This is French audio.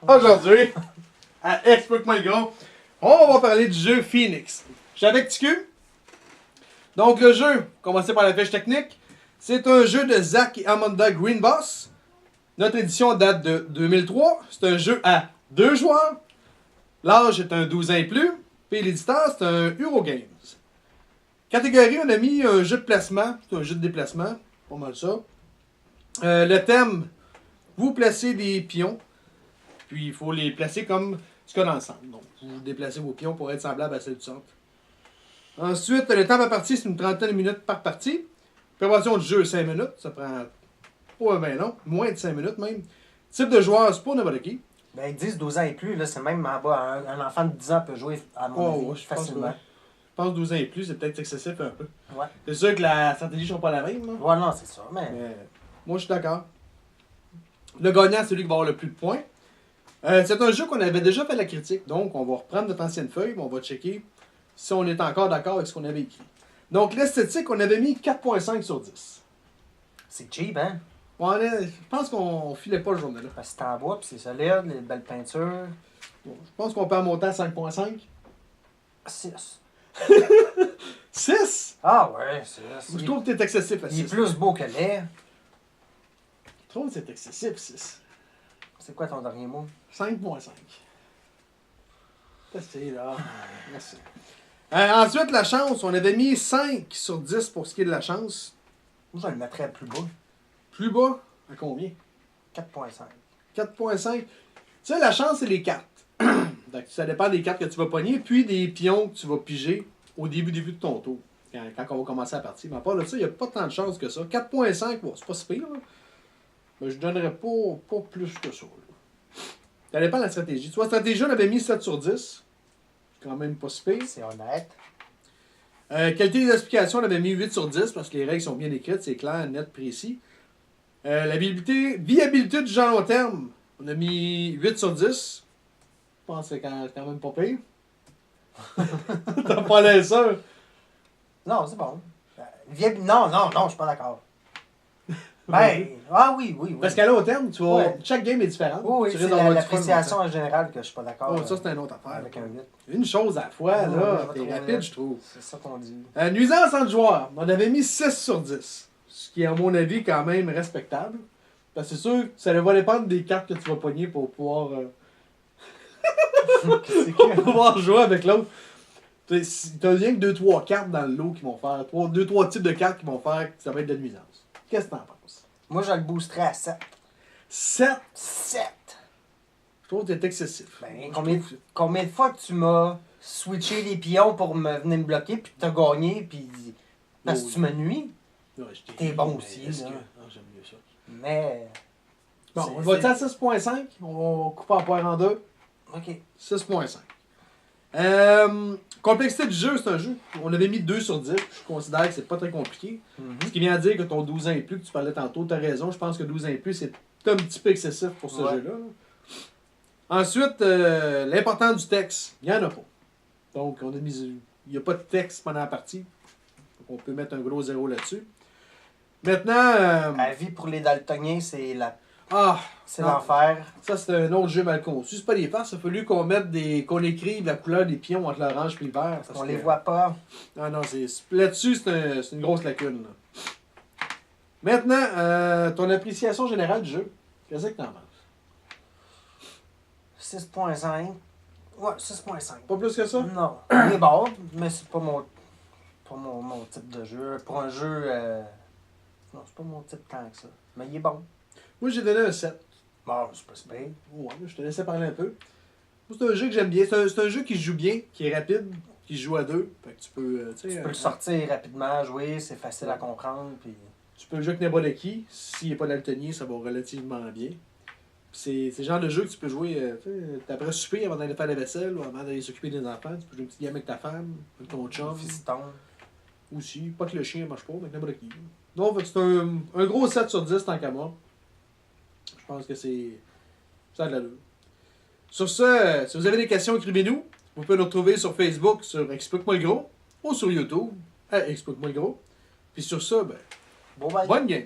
Aujourd'hui, à Explique-moi le gros, on va parler du jeu Phoenix. Je suis avec TQ. Donc le jeu, commencer par la fiche technique, c'est un jeu de Zach et Amanda Greenboss. Notre édition date de 2003. C'est un jeu à 2 joueurs. L'âge est un 12 ans et plus. Puis l'éditeur, c'est un Eurogames. Catégorie, on a mis un jeu de placement. C'est un jeu de déplacement. Pas mal ça. Le thème, vous placez des pions. Puis il faut les placer comme ce qu'il y a dans le centre. Donc vous déplacez vos pions pour être semblable à celle du centre. Ensuite, le temps par partie, c'est une trentaine de minutes par partie. Préparation du jeu, 5 minutes. Ça prend pas bien long. Moins de 5 minutes même. Type de joueur, c'est pas n'importe qui. Ben, ils disent 12 ans et plus, là, c'est même en bas. Un enfant de 10 ans peut jouer à mon avis, Ouais, facilement. Je pense 12 ans et plus, c'est peut-être excessif un peu. Ouais. C'est sûr que la stratégie ne sera pas la même. Là. Ouais, non, c'est ça. Mais Moi, je suis d'accord. Le gagnant, c'est celui qui va avoir le plus de points. C'est un jeu qu'on avait déjà fait la critique. Donc, on va reprendre notre ancienne feuille, mais on va checker si on est encore d'accord avec ce qu'on avait écrit. Donc, l'esthétique, on avait mis 4.5 sur 10. c'est cheap, hein? Je pense qu'on filait pas le journée-là. Parce que c'est en bois, puis c'est solide, les belles peintures. Bon, je pense qu'on peut en monter à 5.5. 6. 6? Ah ouais, 6. Je trouve que t'es excessif à 6. Il est plus beau que laid. Je trouve que c'est excessif, 6. C'est quoi ton dernier mot? 5.5. C'est là. Merci. Ensuite, la chance. On avait mis 5 sur 10 pour ce qui est de la chance. Moi, je le mettrais plus bas. Plus bas, à combien? 4.5. 4.5. Tu sais, la chance, c'est les cartes. Donc, ça dépend des cartes que tu vas pogner, puis des pions que tu vas piger au début de ton tour. Quand on va commencer la partie. Mais à part de ça, il n'y a pas tant de chance que ça. 4.5, bon, c'est pas si pire. Là. Mais je donnerais pas plus que ça. Là. Ça dépend de la stratégie. Tu vois, la stratégie, on avait mis 7 sur 10. C'est quand même pas si pire. C'est honnête. Qualité des explications, on avait mis 8 sur 10 parce que les règles sont bien écrites, c'est clair, net, précis. La viabilité du jeu à long terme, on a mis 8 sur 10. Je pense que c'est quand même pas pire. T'as pas l'air sûr? Non, c'est bon. Non, je suis pas d'accord. Ben, oui. Parce qu'à long terme, tu vois, Ouais. chaque game est différent. Oui, Tu c'est risques d'avoir du fun l'appréciation longtemps. en général que je suis pas d'accord. Oh, ça, c'est une autre affaire. Avec un 8. Une chose à la fois, Ouais, là. je T'es vais rapide, trouver. je trouve. C'est ça qu'on dit. Nuisance entre joueurs, on avait mis 6 sur 10. Ce qui est, à mon avis, quand même respectable. Parce que c'est sûr que ça va dépendre des cartes que tu vas pogner pour pouvoir, pour pouvoir jouer avec l'autre. T'as rien que 2-3 cartes dans le lot qui vont faire. 2-3 types de cartes qui vont faire que ça va être de la nuisance. Qu'est-ce que t'en penses? Moi, je le boosterais à 7. 7? 7! Je trouve que t'es excessif. Ben, combien de fois que tu m'as switché les pions pour venir me bloquer, puis que t'as gagné, puis parce que tu me nuis? Ouais, T'es bon mais aussi, est-ce là. que- Ah, j'aime mieux ça. Mais. Bon, c'est- on va être à 6.5. On va couper en poire en deux. Ok. 6.5. Complexité du jeu, c'est un jeu. On avait mis 2 sur 10. Je considère que c'est pas très compliqué. Ce qui vient à dire que ton 12 ans et plus, que tu parlais tantôt, t'as raison. Je pense que 12 ans et plus, c'est un petit peu excessif pour ce Ouais. jeu-là. Là. Ensuite, l'important du texte, il n'y en a pas. Donc, on a mis, il n'y a pas de texte pendant la partie. Donc, on peut mettre un gros 0 là-dessus. Maintenant, Avis pour les daltoniens, c'est ah, c'est non. l'enfer. Ça, c'est un autre jeu mal conçu. C'est pas des farces. Il a fallu qu'on écrive la couleur des pions entre l'orange et le vert. On les voit pas. Ah non, là-dessus, c'est une grosse lacune. Là. Maintenant, ton appréciation générale du jeu. Qu'est-ce que t'en penses? 6.5. Ouais, 6.5. Pas plus que ça? Non. Il est bon, mais c'est pas mon type de jeu. Pour un jeu. Non, c'est pas mon type tant que ça. Mais il est bon. Moi, j'ai donné un 7. Bon, c'est pas si pire. Ouais, je te laissais parler un peu. Moi, c'est un jeu que j'aime bien. C'est un jeu qui se joue bien, qui est rapide, qui se joue à deux. Fait que tu peux, Tu peux le sortir rapidement, jouer, c'est facile à comprendre. Puis... Tu peux le jouer avec n'importe qui. S'il n'est pas daltonien, ça va relativement bien. Puis c'est le genre de jeu que tu peux jouer après souper, avant d'aller faire la vaisselle ou avant d'aller s'occuper des enfants. Tu peux jouer une petite game avec ta femme, avec ton chum. Fiston. Aussi. Pas que le chien marche pas, mais avec n'importe qui. Non, fait que c'est un gros 7 sur 10 tant qu'à moi. Je pense que c'est. Ça a de l'allure. Sur ce, si vous avez des questions, écrivez-nous. Vous pouvez nous retrouver sur Facebook, sur Explique-moi le gros, ou sur YouTube, Explique-moi le gros. Puis sur ça, ben, Bon, bye. bonne game!